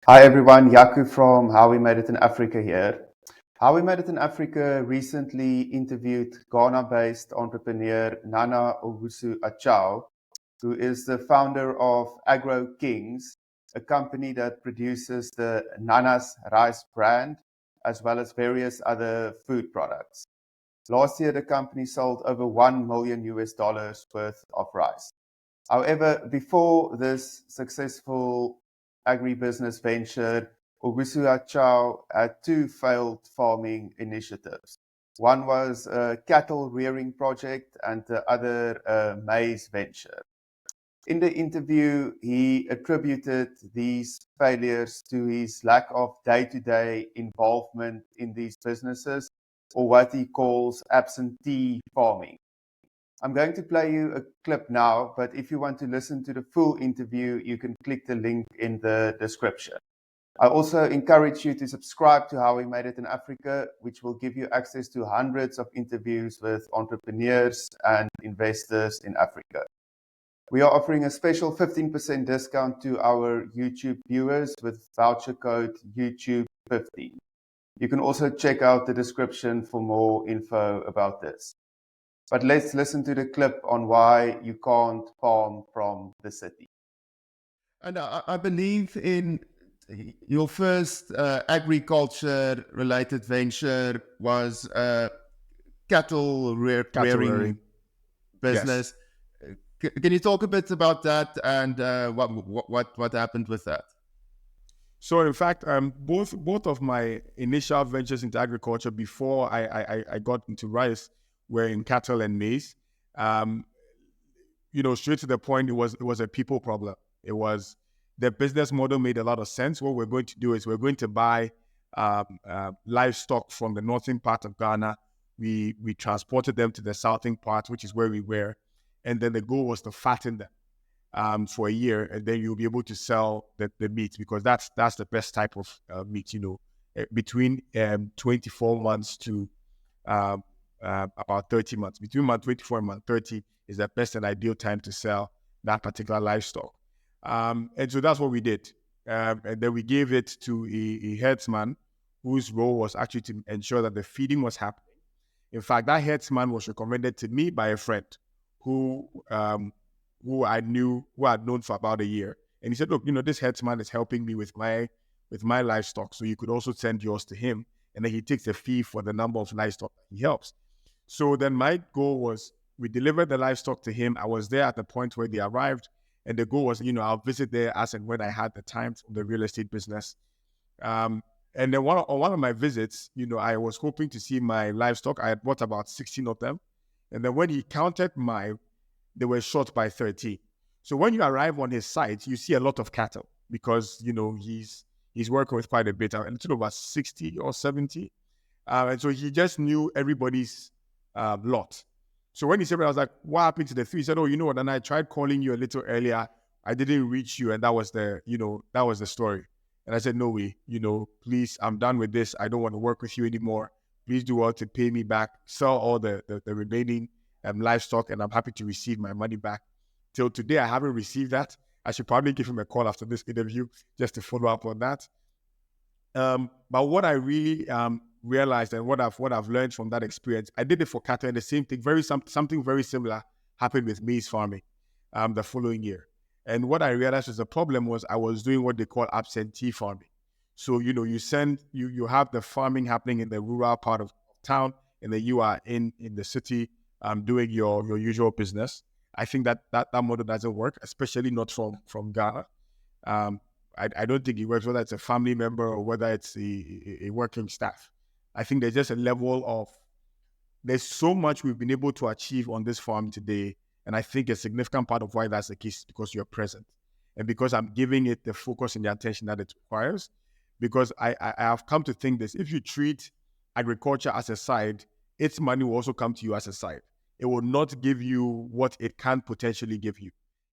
Hi everyone, Yaku from How We Made It in Africa here. How We Made It in Africa recently interviewed Ghana-based entrepreneur Nana Owusu-Achau, who is the founder of Agro Kings, a company that produces the Nana's rice brand, as well as various other food products. Last year, the company sold over $1 million worth of rice. However, before this successful agribusiness venture, Owusu-Achau had two failed farming initiatives. One was a cattle rearing project and the other a maize venture. In the interview, he attributed these failures to his lack of day-to-day involvement in these businesses, or what he calls absentee farming. I'm going to play you a clip now, but if you want to listen to the full interview, you can click the link in the description. I also encourage you to subscribe to How We Made It in Africa, which will give you access to hundreds of interviews with entrepreneurs and investors in Africa. We are offering a special 15% discount to our YouTube viewers with voucher code YouTube15. You can also check out the description for more info about this. But let's listen to the clip on why you can't farm from the city. And I believe in your first agriculture-related venture was cattle rearing business. Yes. Can you talk a bit about that and what happened with that? So in fact, both of my initial ventures into agriculture before I got into rice were in cattle and maize. Straight to the point, it was a people problem. It was the business model made a lot of sense. What we're going to do is we're going to buy livestock from the northern part of Ghana. We transported them to the southern part, which is where we were, and then the goal was to fatten them for a year, and then you'll be able to sell the meat, because that's the best type of meat. Between 24 months to about 30 months. Between month 24 and month 30 is the best and ideal time to sell that particular livestock. And so that's what we did. And then we gave it to a herdsman whose role was actually to ensure that the feeding was happening. In fact, that herdsman was recommended to me by a friend who I had known for about a year. And he said, look, this herdsman is helping me with my livestock, so you could also send yours to him. And then he takes a fee for the number of livestock he helps. So then my goal was, we delivered the livestock to him. I was there at the point where they arrived. And the goal was, I'll visit there as and when I had the time from the real estate business. And then on one of my visits, I was hoping to see my livestock. I had bought about 16 of them. And then when he counted they were short by 30. So when you arrive on his site, you see a lot of cattle because, he's working with quite a bit. And it's about 60 or 70. And so he just knew everybody's lot. So when he said, I was like, what happened to the three? He said, oh, you know what? And I tried calling you a little earlier. I didn't reach you. And that was the story. And I said, no way, please, I'm done with this. I don't want to work with you anymore. Please do well to pay me back, sell all the remaining livestock, and I'm happy to receive my money back. Till today, I haven't received that. I should probably give him a call after this interview just to follow up on that. But what I really realized and what I've learned from that experience, I did it for cattle, and the same thing, something very similar happened with maize farming the following year. And what I realized was the problem was I was doing what they call absentee farming. So you have the farming happening in the rural part of town, and then you are in the city doing your usual business. I think that model doesn't work, especially not from Ghana. I don't think it works, whether it's a family member or whether it's a working staff. I think there's just a level of, there's so much we've been able to achieve on this farm today. And I think a significant part of why that's the case is because you're present. And because I'm giving it the focus and the attention that it requires. Because I have come to think this, if you treat agriculture as a side, its money will also come to you as a side. It will not give you what it can potentially give you.